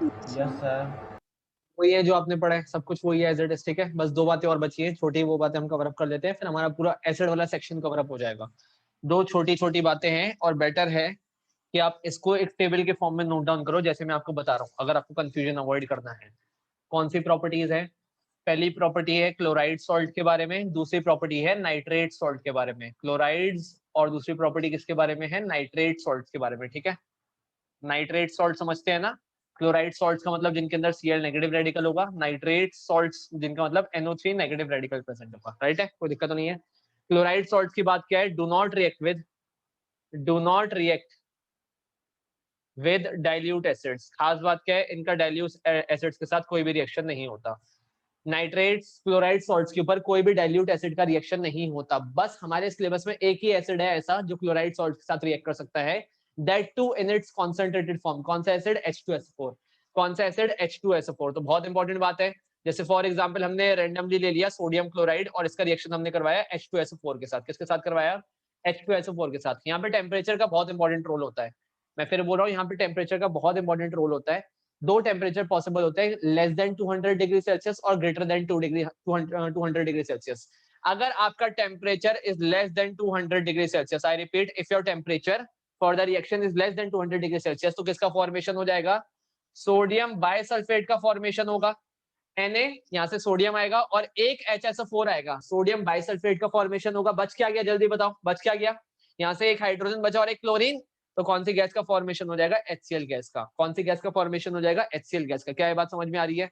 Yes sir. वही है जो आपने पढ़ा है, सब कुछ वही है एज इट इज, ठीक है। बस दो बातें और बची हैं छोटी, वो बातें हम कवर अप कर लेते हैं, फिर हमारा पूरा एसिड वाला सेक्शन कवर अप हो जाएगा। दो छोटी छोटी बातें हैं और बेटर है कि आप इसको एक टेबल के फॉर्म में नोट डाउन करो, जैसे मैं आपको बता रहा हूँ, अगर आपको कंफ्यूजन अवॉइड करना है। कौन सी प्रॉपर्टीज है? पहली प्रॉपर्टी है क्लोराइड सॉल्ट के बारे में, दूसरी प्रॉपर्टी है नाइट्रेट सॉल्ट के बारे में। क्लोराइड्स और दूसरी प्रॉपर्टी किसके बारे में है? नाइट्रेट सॉल्ट के बारे में, ठीक है। नाइट्रेट सॉल्ट समझते हैं ना? क्लोराइड सॉल्ट का मतलब जिनके अंदर Cl नेगेटिव रेडिकल होगा, नाइट्रेट सॉल्ट्स जिनका मतलब NO3 नेगेटिव रेडिकल प्रेजेंट होगा, राइट है, कोई दिक्कत तो नहीं है। क्लोराइड सॉल्ट की बात क्या है? Do not react with dilute acids. खास बात क्या है? इनका डाइल्यूट एसिड्स के साथ कोई भी रिएक्शन नहीं होता। नाइट्रेट्स क्लोराइड सॉल्ट्स के ऊपर कोई भी डाइल्यूट एसिड का रिएक्शन नहीं होता। बस हमारे सिलेबस में एक ही एसिड है ऐसा जो क्लोराइड सॉल्ट के साथ रिएक्ट कर सकता है, that too in its concentrated form. कौन सा एसिड? H2SO4। कौन सा एसिड? H2SO4। तो बहुत इंपॉर्टेंट बात है। जैसे फॉर एग्जांपल हमने रैंडमली ले लिया सोडियम क्लोराइड और इसका रिएक्शन हमने करवाया H2SO4 के साथ। किसके साथ करवाया? H2SO4 के साथ। यहाँ पे टेम्परेचर का बहुत इंपॉर्टेंट रोल होता है। मैं फिर बोल रहा हूँ, यहाँ पे टेम्परेचर का बहुत इंपॉर्टेंट रोल होता है। दो टेम्परेचर पॉसिबल होते हैं, लेस देन 200 डिग्री सेल्सियस और ग्रेटर देन 200 डिग्री सेल्सियस। अगर आपका temperature is less than 200 degree Celsius, I repeat, if your temperature for the reaction is less than 200 degree Celsius, तो किसका फॉर्मेशन हो जाएगा? सोडियम बाइसल्फेट का फॉर्मेशन होगा। Na, यहाँ से सोडियम आएगा और एक HSO4 आएगा, सोडियम बाइसल्फेट का फॉर्मेशन होगा। बच क्या गया? जल्दी बताओ, बच क्या गया? यहाँ से एक हाइड्रोजन बचा और एक क्लोरीन, तो कौन सी गैस का फॉर्मेशन हो जाएगा? HCl गैस का। कौन सी गैस का फॉर्मेशन हो जाएगा? HCl गैस का। क्या ये बात समझ में आ रही है?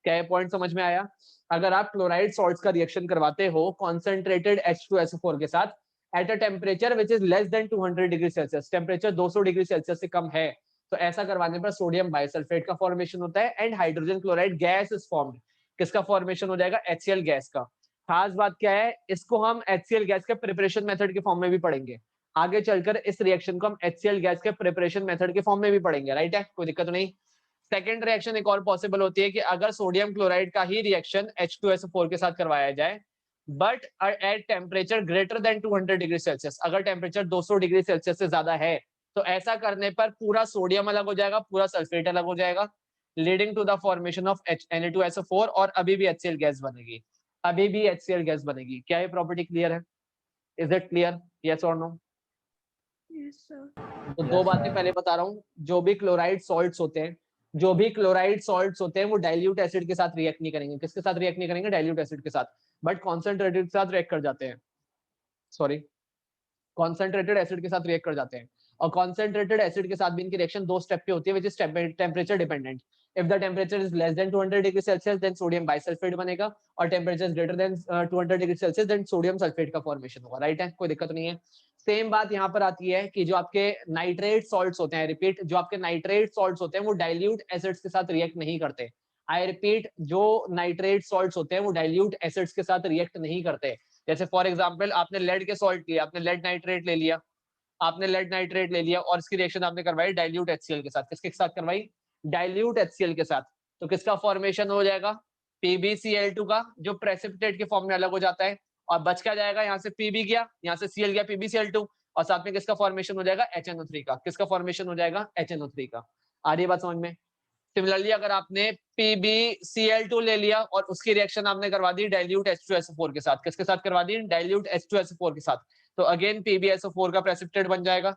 क्या ये पॉइंट समझ में आया? अगर आप क्लोराइड सॉल्ट्स का रिएक्शन करवाते हो कॉन्सेंट्रेटेड H2SO4 के साथ at a temperature which is less than 200 degree Celsius, temperature 200 degree Celsius से कम है, तो ऐसा करवाने पर सोडियम बाइसल्फेट का फॉर्मेशन होता है and hydrogen chloride gas is formed. किसका फॉर्मेशन हो जाएगा? HCl गैस का। खास बात क्या है? इसको हम HCl गैस के प्रिपरेशन मेथड के फॉर्म में भी पढ़ेंगे। आगे चलकर इस रिएक्शन को हम HCl गैस के प्रिपरेशन मेथड के फॉर्म में भी पढ़ेंगे, राइट है, कोई दिक्कत नहीं। सेकेंड रिएक्शन एक और पॉसिबल होती है कि अगर सोडियम क्लोराइड का ही रिएक्शन H2SO4 के साथ करवाया जाए but at temperature greater than 200 degree Celsius, अगर टेम्परेचर 200 डिग्री सेल्सियस से ज्यादा है, तो ऐसा करने पर पूरा सोडियम अलग हो जाएगा, पूरा सल्फेट अलग हो जाएगा, leading to the formation of Na2SO4 और अभी भी HCl गैस बनेगी, अभी भी HCl गैस बनेगी। क्या ये प्रॉपर्टी क्लियर है? Is it clear? यस और नो? तो दो बातें पहले बता रहा हूँ, जो भी क्लोराइड सॉल्ट्स होते हैं, जो भी क्लोराइड सॉल्ट्स होते हैं वो डाइल्यूट एसिड के साथ रिएक्ट नहीं करेंगे। किसके साथ रिएक्ट नहीं करेंगे? डाइल्यूट एसिड के साथ, बट कॉन्सेंट्रेटेड के साथ रिएक्ट कर जाते हैं। सॉरी, कॉन्सेंट्रेटेड एसिड के साथ रिएक्ट कर जाते हैं। और कॉन्सेंट्रेटेड एसिड के साथ भी इनकी रिएक्शन दो स्टेप पे होती है, which is temperature dependent. If the temperature is less than 200 degree Celsius then sodium bisulphate बनेगा, और temperature is greater than 200 degree Celsius then sodium sulphate का फॉर्मेशन होगा, राइट है, कोई दिक्कत नहीं है। सेम बात यहाँ पर आती है कि जो आपके नाइट्रेट सॉल्ट्स होते हैं, रिपीट, जो आपके नाइट्रेट सॉल्ट्स होते हैं वो डाइल्यूट एसिड्स के साथ रिएक्ट नहीं करते। आई रिपीट, जो नाइट्रेट सॉल्ट्स होते हैं वो डाइल्यूट एसिड्स के साथ रिएक्ट नहीं करते। जैसे फॉर एग्जांपल आपने लेड के सॉल्ट लिया, आपने लेड नाइट्रेट ले लिया, आपने लेड नाइट्रेट ले लिया और इसकी रिएक्शन आपने करवाई डाइल्यूट HCl के साथ। किसके साथ करवाई? डाइल्यूट HCl के साथ। तो किसका फॉर्मेशन हो जाएगा? PbCl2 का, जो प्रेसिपिटेट के फॉर्म में अलग हो जाता है। और बच क्या जाएगा? यहाँ से Pb गया, यहाँ से Cl गया, PbCl2, और साथ में किसका फॉर्मेशन हो जाएगा? HNO3 का। किसका फॉर्मेशन हो जाएगा? HNO3 का। आ रही है बात समझ में? सिमिलरली अगर आपने PbCl2 ले लिया और उसकी रिएक्शन आपने करवा दी डाइल्यूट H2SO4 के साथ, किसके साथ करवा दी? डाइल्यूट H2SO4 के साथ, तो अगेन PbSO4 का प्रेसिपिटेट बन जाएगा,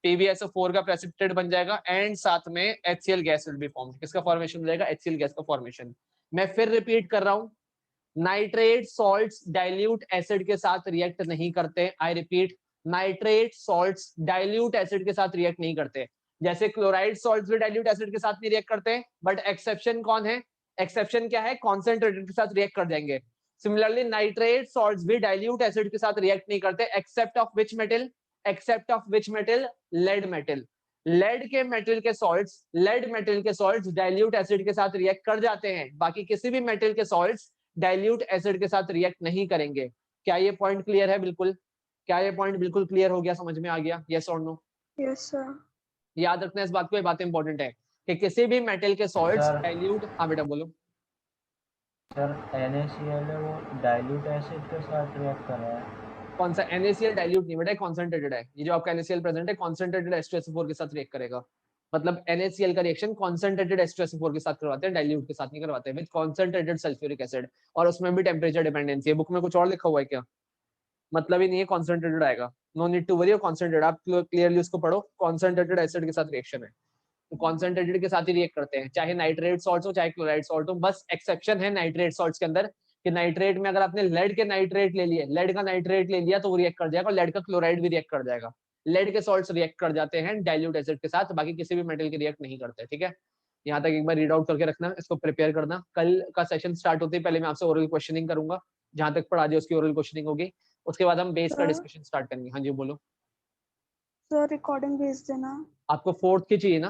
PbSO4 का प्रेसिपिटेट बन जाएगा एंड साथ में HCl gas will be formed. किसका फॉर्मेशन हो जाएगा? HCl गैस का फॉर्मेशन। मैं फिर रिपीट कर रहा हूं, नाइट्रेट सॉल्ट्स डाइल्यूट एसिड के साथ रिएक्ट नहीं करते। I repeat, nitrate salts dilute acid के साथ रिएक्ट नहीं करते। जैसे क्लोराइड सॉल्ट्स भी डाइल्यूट एसिड के साथ नहीं रिएक्ट करते, बट एक्सेप्शन कौन है? एक्सेप्शन क्या है? कॉन्सेंट्रेटेड के साथ रिएक्ट कर जाएंगे। सिमिलरली नाइट्रेट सॉल्ट्स भी डाइल्यूट एसिड के साथ रिएक्ट नहीं करते, except of which metal? Except of which metal? Lead metal. Lead के मेटल के सॉल्ट्स, लेड मेटल के सॉल्ट्स डाइल्यूट एसिड के साथ रिएक्ट कर जाते हैं, बाकी किसी भी मेटल के सॉल्ट्स डाइल्यूट एसिड के साथ रिएक्ट नहीं करेंगे। क्या ये पॉइंट क्लियर है? बिल्कुल। क्या ये पॉइंट बिल्कुल क्लियर हो गया, समझ में आ गया? यस और नो? Yes sir. याद रखना इस बात को, ये बात इंपॉर्टेंट है कि किसी भी मेटल के सॉल्ट्स सर डाइल्यूट, हाँ बेटा बोलो। सर NaCl है वो डाइल्यूट एसिड के साथ रिएक्ट कर रहा है। कौन सा? NaCl डाइल्यूट नहीं बेटा, कॉन्सेंट्रेटेड है। ये जो आपका NaCl प्रेजेंट है कॉन्सेंट्रेटेड H2SO4 के साथ रिएक्ट करेगा। मतलब NaCl का रिएक्शन कॉन्सेंट्रेटेड H2SO4 के साथ करवाते हैं, डाइल्यूट के साथ नहीं करवाते, विद कॉन्सेंट्रेटेड सल्फ्यूरिक एसिड, और उसमें भी टेम्परेचर डिपेंडेंसी है। बुक में कुछ और लिखा हुआ है क्या? मतलब ही नहीं है कॉन्सेंट्रेटेड आएगा, no need to worry, concentrated आप क्लियरली उसको पढ़ो, कॉन्सेंट्रेटेड एसिड के साथ रिएक्शन है, तो कॉन्सेंट्रेटेड के साथ ही रिएक्ट करते हैं, चाहे नाइट्रेट सॉल्ट हो चाहे क्लोराइड सॉल्ट हो। बस एक्सेप्शन है नाइट्रेट सॉल्ट्स के अंदर कि नाइट्रेट में अगर आपने लेड के नाइट्रेट ले लिए, लेड का नाइट्रेट ले लिया तो वो रिएक्ट कर जाएगा, और लेड का क्लोराइड भी रिएक्ट कर जाएगा। लेड के सॉल्ट्स रिएक्ट कर जाते हैं डाइल्यूट एसिड के साथ, बाकी किसी भी मेटल के रिएक्ट नहीं करते। ठीक है, यहाँ तक एक बार रीड आउट करके रखना, इसको प्रिपेयर करना। कल का सेशन स्टार्ट होते ही पहले मैं आपसे ओरल क्वेश्चनिंग करूंगा, जहां तक पढ़ा दिया उसकी ओरल क्वेश्चनिंग होगी, उसके बाद हम बेस का डिस्कशन स्टार्ट करेंगे। हाँ जी बोलो। सर रिकॉर्डिंग भेज देना। आपको फोर्थ की चाहिए ना?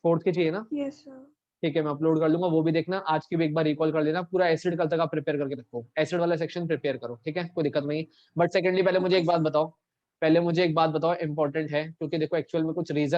फोर्थ की चाहिए ना? Yes sir. ठीक है, मैं अपलोड कर लूंगा, वो भी देखना। आज की भी एक बार रिकॉल कर लेना, पूरा एसिड कल तक आप प्रिपेयर करके रखो, एसिड वाला सेक्शन प्रिपेयर करो, ठीक है, कोई दिक्कत नहीं। बट सेकेंडली पहले मुझे एक बात बताओ, पहले मुझे एक बात बताओ, इंपॉर्टेंट है, क्योंकि देखो एक्चुअल में कुछ रीजन